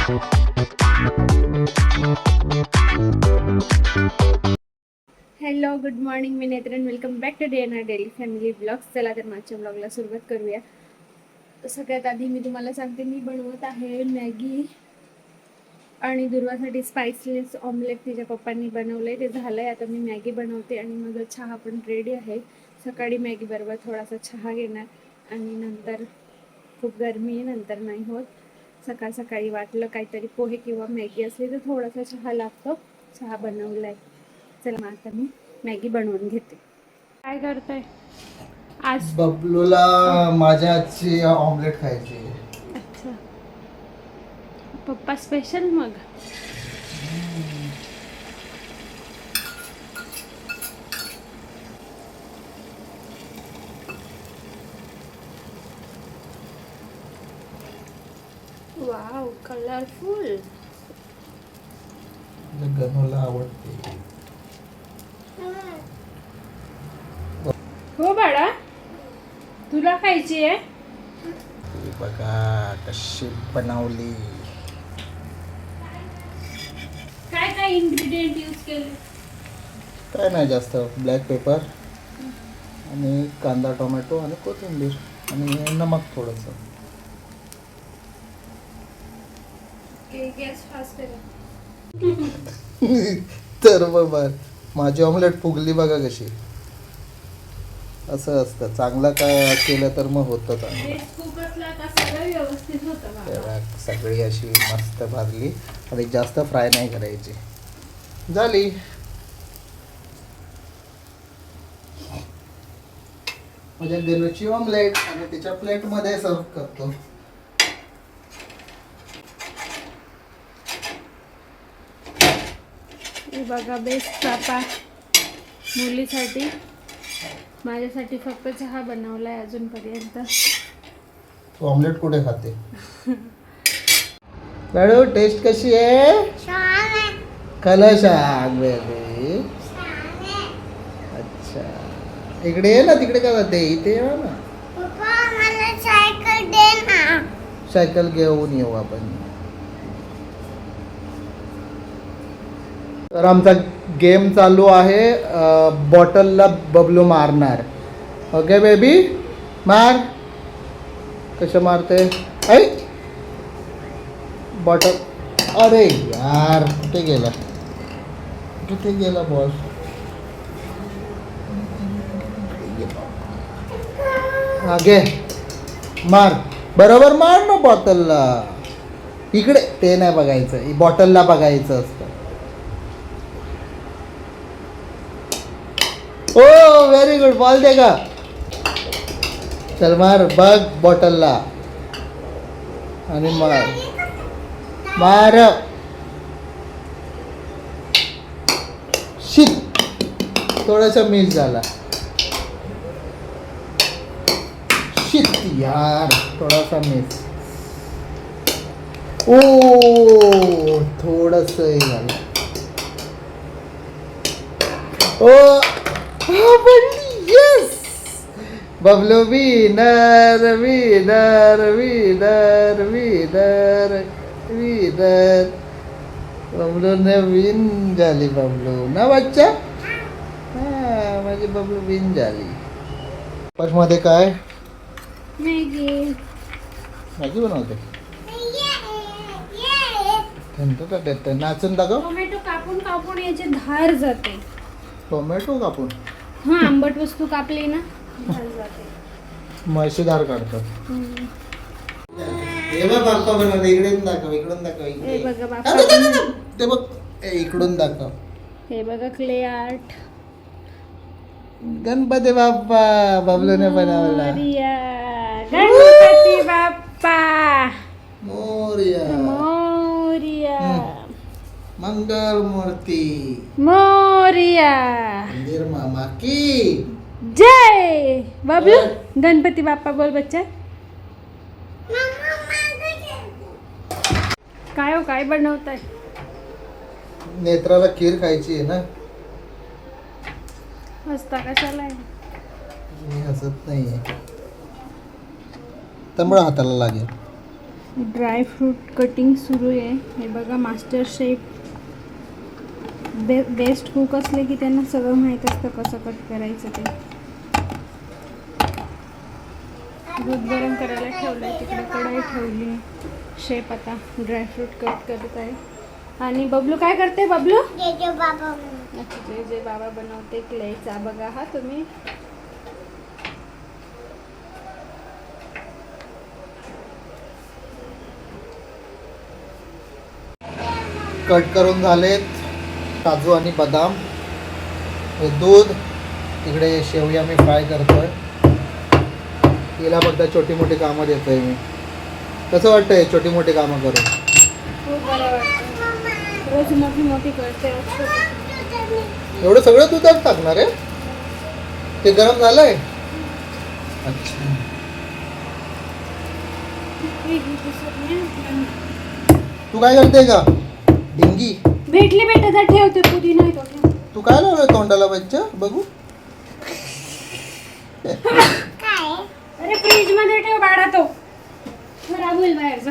Hello good morning, मी Netran. Welcome back to the daily family blogs. चला तर माझ्या ब्लॉगला सुरुवात करूया. सगळ्यात आधी मी तुम्हाला सांगते, मी बनवत आहे मॅगी आणि दुर्वासाठी स्पाइसलेस ऑमलेट तिच्या पप्पांनी बनवलंय, ते झालंय. आता मी मॅगी बनवते आणि माझा चहा पण रेडी आहे. सकाळी मॅगी बरोबर थोडासा चहा घेणार आणि नंतर खूप गरमी आहे, नंतर नाही होत. सकाळ सकाळी वाटलं काहीतरी पोहे किंवा मॅगी असली तर थोडासा चहा लागतो. चहा बनवलाय. चला मग आता मी मॅगी बनवून घेते. काय करताय आज? बबलूला माझ्या हातची ऑमलेट खायची. अच्छा, पप्पा स्पेशल. मग वाव, कलरफुल. गनूला आवडते. हो बाळा, तुला खायची आहे? बघा कशी बनवली. काय काय इन्ग्रेडियंट यूज केले? काय नाही जास्त, ब्लॅक पेपर आणि कांदा, टोमॅटो आणि कोथिंबीर आणि नमक थोडंसं. गॅस फास्ट आहे. तर बाबा माझी ऑमलेट फुगली बघा कशी. असं असतं, चांगलं काय केलं तर मग होतं चांगलं. खूप असला का सगळं व्यवस्थित होतं. तेव्हा सगळी अशी मस्त भाजली आणि जास्त फ्राय नाही करायची. झाली. माझ्या गनूची ऑमलेट आणि तिच्या प्लेटमध्ये सर्व करतो. हे बघा, बेस्ट चापा मुलीसाठी. माझ्यासाठी फक्त चहा बनवलाय अजूनपर्यंत. तू ऑमलेट कुठे खाते? मॅडम टेस्ट कशी आहे? कलर सांग बेबी. अच्छा, इकडे ये ना, तिकडे काय जाते, इथे ये ना. सायकल दे ना. सायकल घेऊन येऊ आपण. तर आमचा गेम चालू आहे. बॉटलला बबलू मारणार. ओके बेबी, मार. कसं मारते? ऐ बॉटल. अरे यार, कुठे गेला, कुठे गेला बॉल? आगे मार, बरोबर मार ना बॉटलला. इकडे ते नाही बघायचं, बॉटलला बघायचं असतं. ओ व्हेरी गुड, बॉल दे का. चल मार, बघ बॉटलला आणि मार. मार. शिट, थोडासा मिस झाला. शिट यार, थोडासा मिस. ओ थोडस हे झालं. Oh yes, Bablu winner winner winner winner winner. Bablu ने विन झाली. बबलू ना बच्चा. हा, माझी बबलू विन झाली. मध्ये काय मॅगी. मॅगी बनवते. नाचून दाखव. टोमॅटो कापून कापून याची धार जाते. टोमॅटो कापून हा, आंबट वस्तू कापली ना, धार जाते. म्हशीदार काढतात. हे बघ बाप्पा बनवलं. इकडून दाखव, इकडून दाखव. हे बघा बाप्पा आ, ते बघ, इकडून दाखव. हे बघा क्ले आर्ट. गणपती बाप्पा बबलूने बनवला. मोरया, गणपती बाप्पा मोरया. मोरया. मंगल मूर्ती. मोरया. मंदिर मामा की जय. बबलू, गणपती बाप्पा बोल बच्चा. काय हो, काय बनवताय? नेत्राला खीर खायची आहे ना. हसता कशाला आहे? मी हसत नाहीये, त्यामुळे हाताला लागेल. ड्रायफ्रूट कटिंग सुरू आहे. हे बघा, मास्टर शेफ बेस्ट कुक असले की त्यांना सगळं माहीत असतं कसं कट करायचं ते. दूध गरम करायला ठेवलं आहे, तिकडे कढई ठेवली. शेफ आता ड्रायफ्रूट कट करत आहे. आणि बबलू काय करते? बबलू अच्छा, जे बाबा बनवते क्लेचा. बघा हा तुम्ही. कट करून झालेत काजू आणि बदाम. हे दूध, तिकडे शेवया मी फ्राय करतोय. तिला फक्त छोटी मोठी कामं देतोय मी. कसं वाटतंय छोटी मोठी कामं करून? खूप बरं वाटतं. रोज मोठी मोठी करते. एवढं सगळं तू त्यात टाकणार आहे? ते गरम झालंय? अच्छा. तू काय करते का डिंगी? भेटली भेटत ठेवते. पुदिना आहे तो ठेव. तू काय लावलंय तोंडाला बच्चा? बघू. अरे फ्रीज मध्ये ठेव बाळा, तो खराब होईल बाहेरचा.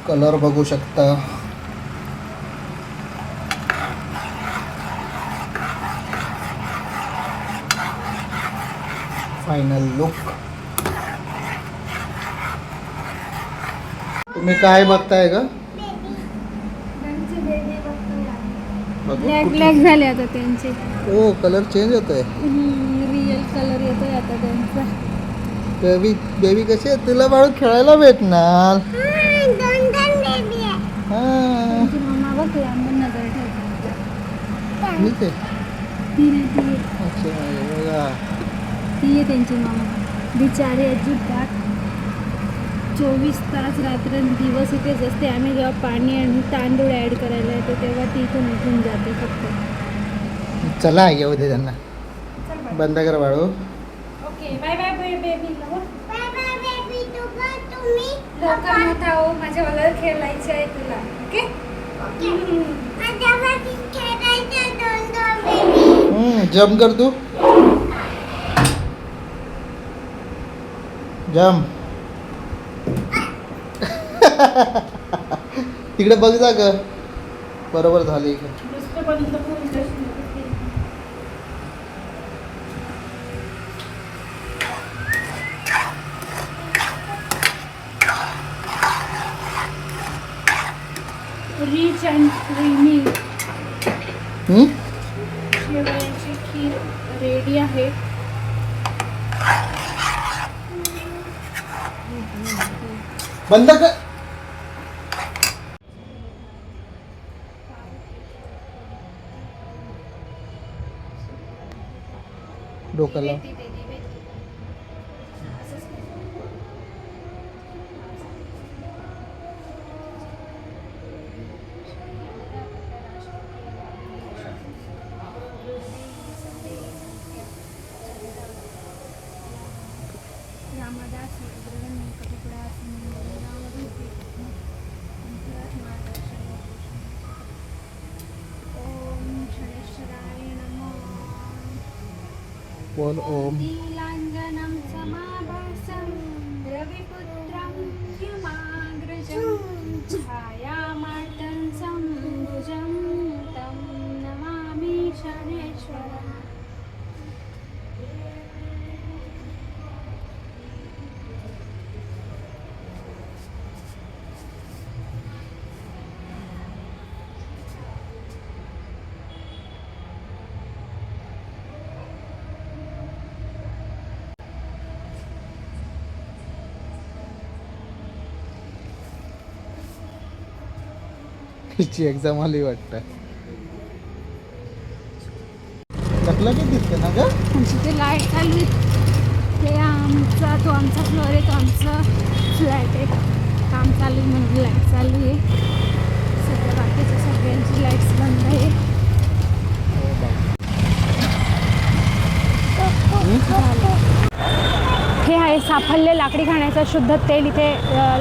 कलर बघू शकता. Final look. तुम्ही काय बघताय का? ब्लॅक ब्लॅक झाले आता त्यांचे. ओ, कलर चेंज होतोय. रिअल कलर येतोय आता त्यांचा. बेबी बेबी कशी आहे? तुला बाळू खेळायला भेटणार. त्यांची मम्मा बघ लांबून नजर ठेवते. ठीक आहे. ती नाही, ती आहे. अच्छा, बघा. ती आहे त्यांची मम्मा. बिचारे अजिबात 24 तास रात्र दिवस इथेच असते. आम्ही जेव्हा पाणी आणि तांदूळ ॲड करायला येतो तेव्हा ती इथून उठून जाते फक्त. चला येऊ दे त्यांना. बंद कर Balu. Okay, bye bye baby. Bye bye baby. तुम्ही लवकर मोठा हो. माझ्या बरोबर खेळायचं आहे तुला. ओके जम कर तू. जम. तिकडे बघ जा ग. बरोबर झाली इकडे. रिच अँड क्रीमी हम्म? शेवयाची खीर रेडी आहे. बंद कर. डोक्याला रामदास ओम शनेश्वराय नमः. बोल ओम. नीलांजनं समाभासं रविपुत्रं युमाग्रजं छायामार्तंसं भुजं तं नमामि शनेश्वरम्. तिची एक्झाम आली वाटतं. लकलकीत दिसते ना ग. आमची ते लाईट चालू आहे. ते आमचा फ्लोअर आहे, तो आमचा फ्लॅट आहे. काम चालू आहे म्हणून लाईट चालू आहे. सध्या बाकीच्या सगळ्यांची लाईट्स बंद आहे. हे आहे साफल्य लाकडी घाण्याचं शुद्ध तेल. इथे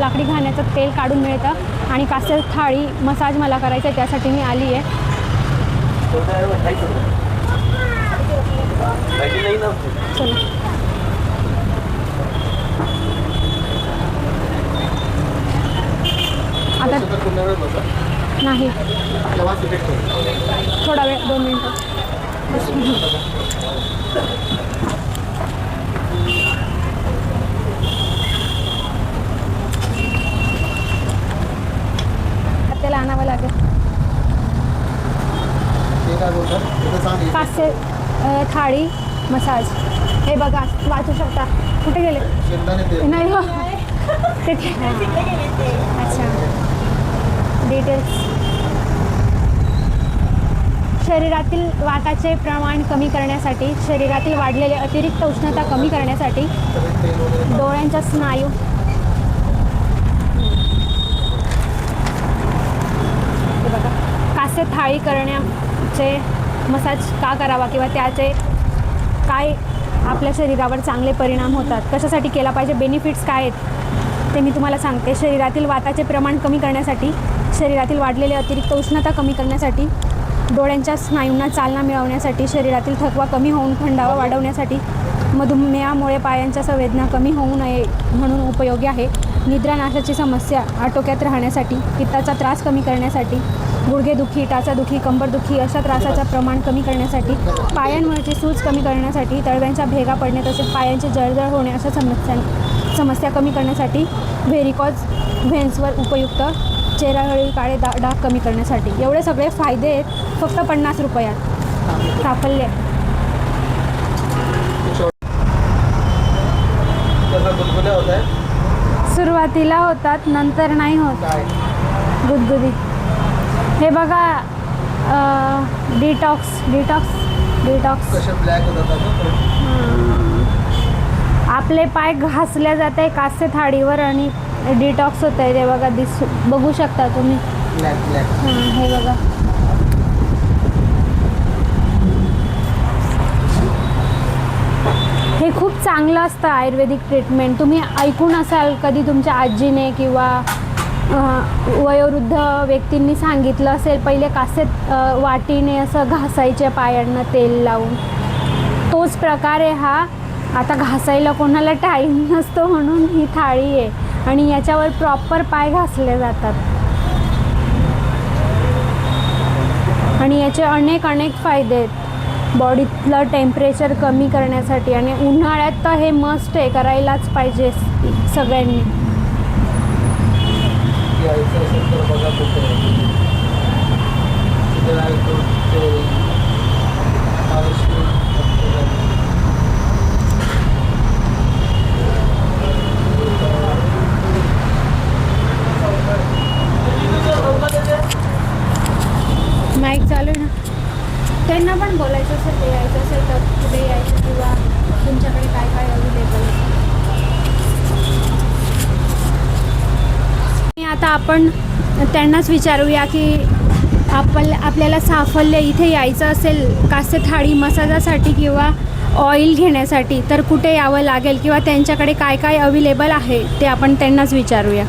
लाकडी घाण्याचं तेल काढून मिळतं. आणि कासेल थाळी मसाज मला करायचा आहे, त्यासाठी मी आली आहे. चला. नाही, तेव्हा सिलेक्ट करू. थोडा वेळ, 2 मिनिटं. त्याला आणावं लागेल. ते काय बोलतात तिथं सांग. कासे थाळी मसाज. हे बघा, वाचू शकता. कुठे गेले? शेंगदाणे तेल. नाही हो, ते अच्छा. डिटेल्स. शरीरातील वाताचे प्रमाण कमी करण्यासाठी, शरीरातील वाढलेले अतिरिक्त उष्णता कमी करण्यासाठी, तेल वगैरे. डोळ्यांच्या स्नायू. हे बघा, कासे थाळी करण्याचे मसाज का करावा किंवा त्याचे काय आपल्या शरीरावर चांगले परिणाम होतात, कशासाठी केला पाहिजे, बेनिफिट्स काय आहेत ते मी तुम्हाला सांगते. शरीरातील वाताचे प्रमाण कमी करण्यासाठी, शरीरातील वाढलेले अतिरिक्त उष्णता कमी करण्यासाठी, डोळ्यांच्या स्नायूंना चालना मिळवण्यासाठी, शरीरातील थकवा कमी होऊन थंडावा वाढवण्यासाठी, मधुमेहामुळे पायांच्या संवेदना कमी होऊ नये म्हणून उपयोगी आहे, निद्रानाशाची समस्या आटोक्यात राहण्यासाठी, पित्ताचा त्रास कमी करण्यासाठी, गुडघेदुखी, टाचादुखी, कंबरदुखी अशा त्रासाचं प्रमाण कमी करण्यासाठी, पायांवरची सूज कमी करण्यासाठी, तळव्यांच्या भेगा पडणे तसेच पायांची जळजळ होणे अशा समस्या कमी करण्यासाठी, व्हेरिकॉज व्हेन्सवर उपयुक्त, चेहऱ्यावरील काळे डाग कमी करण्यासाठी. एवढे सगळे फायदे आहेत फक्त 50 रुपयात. साफल्य. गुदगुल्या होत आहे. सुरुवातीला होतात, नंतर नाही होत काय गुदगुदीत. हे बघा, डिटॉक्स डिटॉक्स डिटॉक्स. कशा ब्लॅक होतात ना. आपले पाय घासले जाते कास्य थाळीवर आणि डिटॉक्स होत आहे. ते बघा, बघू शकता तुम्ही. Black black. हे बघा, हे खूप चांगलं असतं आयुर्वेदिक ट्रीटमेंट. तुम्ही ऐकून असाल कधी तुमच्या आजीने किंवा वयोवृद्ध व्यक्तींनी सांगितलं असेल, पहिले कासेत वाटीने असं घासायचे पायांना तेल लावून. तोच प्रकार आहे हा. आता घासायला कोणाला टाईम नसतो म्हणून ही थाळी आहे आणि याच्यावर प्रॉपर पाय घासले जातात. आणि याचे अनेक फायदे आहेत. बॉडीतलं टेम्परेचर कमी करण्यासाठी आणि उन्हाळ्यात तर हे मस्ट आहे, करायलाच पाहिजे सगळ्यांनी. यायचं असेल तर बघा कुठे तिथे जायचं ते महालक्ष्मी. माईक चालू आहे ना. त्यांना पण बोलायचं असेल, ते यायचं असेल तर कुठे यायचं किंवा तुमच्याकडे काय काय अवेलेबल. आता आपण त्यांनाच विचारूया की आपल्याला साफल्य इथे यायचं असेल कास्य थाळी मसाजासाठी किंवा ऑइल घेण्यासाठी तर कुठे यावं लागेल किंवा त्यांच्याकडे काय काय अवेलेबल आहे ते आपण त्यांनाच विचारूया.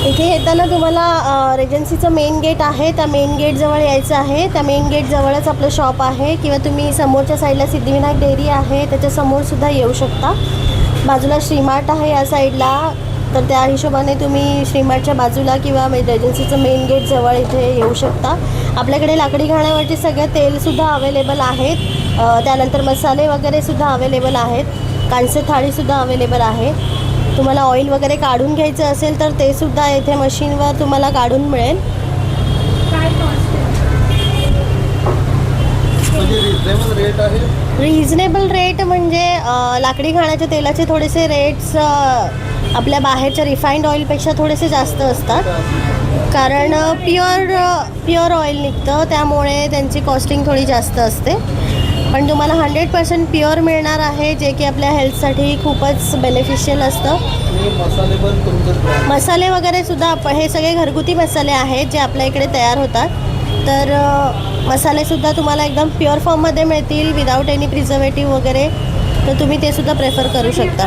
इथे येताना तुम्हाला रेजन्सीचं मेन गेट आहे, त्या मेन गेटजवळ यायचं आहे. त्या मेन गेटजवळच आपलं शॉप आहे किंवा तुम्ही समोरच्या साईडला सिद्धिविनायक डेअरी आहे त्याच्यासमोरसुद्धा येऊ शकता. बाजूला श्रीमार्ट आहे या साईडला, तर त्या हिशोबाने तुम्ही श्रीमार्टच्या बाजूला किंवा रेजन्सीचं मेन गेटजवळ इथे येऊ शकता. आपल्याकडे लाकडी घाण्यावरचे सगळे तेलसुद्धा अवेलेबल आहेत, त्यानंतर मसाले वगैरेसुद्धा अवेलेबल आहेत, कांस्य थाळीसुद्धा अवेलेबल आहे. तुम्हाला ऑइल वगैरे काढून घ्यायचं असेल तर ते सुद्धा इथे मशीनवर तुम्हाला काढून मिळेल. म्हणजे रिजनेबल रेट आहे. रिजनेबल रेट म्हणजे लाकडी घाण्याच्या तेलाचे थोडेसे रेट्स आपल्या बाहेरच्या रिफाईंड ऑइलपेक्षा थोडेसे जास्त असतात, कारण प्युअर ऑइल निघतं त्यामुळे त्यांची कॉस्टिंग थोडी जास्त असते. पण तुम्हाला 100% प्युअर मिळणार आहे, जे की आपल्या हेल्थसाठी खूपच बेनिफिशियल असतं. मसाले पण तुमचे मसाले वगैरेसुद्धा हे सगळे घरगुती मसाले आहेत जे आपल्या इकडे तयार होतात. तर मसालेसुद्धा तुम्हाला एकदम प्युअर फॉर्ममध्ये मिळतील विदाऊट एनी प्रिझर्वेटिव्ह वगैरे, तर तुम्ही ते सुद्धा प्रेफर करू शकता.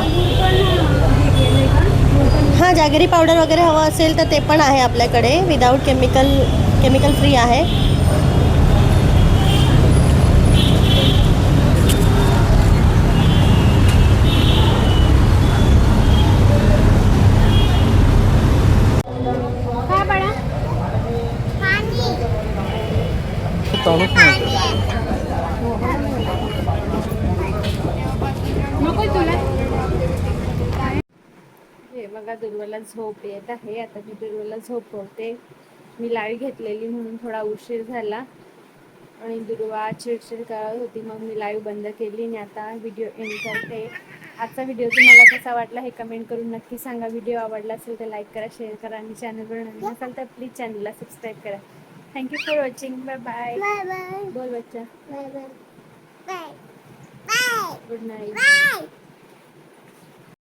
हां, जॅगरी पावडर वगैरे हवं असेल तर ते पण आहे आपल्याकडे, विदाऊट केमिकल फ्री आहे. चालूच नाही. नको तुला. हे बघा दुर्वाला झोप येत आहे. आता मी दुर्वाला झोपवते. मी लाईव्ह घेतलेली म्हणून थोडा उशीर झाला आणि दुर्वा चिडचिड करत होती, मग मी लाईव्ह बंद केली आणि आता व्हिडिओ एंड करते. आजचा व्हिडिओ तुम्हाला कसा वाटला हे कमेंट करून नक्की सांगा. व्हिडिओ आवडला असेल तर लाईक करा, शेअर करा आणि चॅनलवर नवीन असाल तर प्लीज चॅनलला सबस्क्राईब करा. Thank you for watching. Bye bye. बोल बच्चा. Bye bye. Good night.